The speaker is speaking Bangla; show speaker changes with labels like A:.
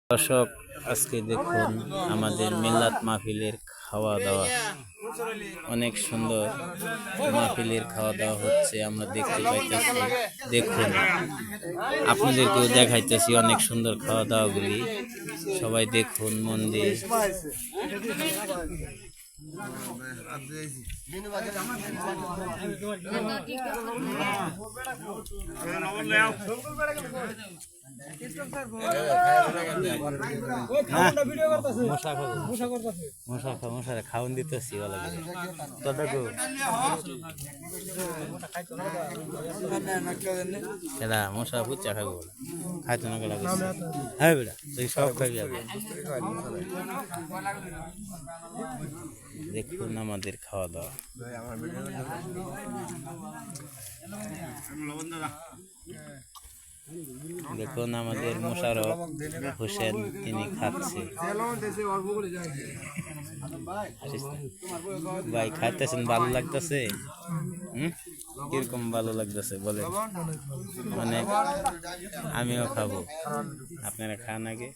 A: দর্শক, আজকে দেখুন আমাদের মিল্লাত মাহফিলের খাওয়া দাওয়া। অনেক সুন্দর মাহফিলের খাওয়া দাওয়া হচ্ছে, আমরা দেখতে পাইতেছি। দেখুন, আপনাদেরকেও দেখাইতেছি অনেক সুন্দর খাওয়া দাওয়াগুলি। সবাই দেখুন মন দিয়ে। মশারে খাওয়ান দিতেছি মশা পুচ্চা খাবো খাইতো না হ্যাঁ বেটা তুই সব খাবি। দেখুন আমাদের খাওয়া দাওয়া। দেখুন আমাদের মোশাররফ হোসেন, তিনি খাচ্ছে। ভাই খাইতেছেন, ভালো লাগতেছে? কিরকম ভালো লাগতেছে বলেন? মানে আমিও খাবো, আপনারা খান আগে।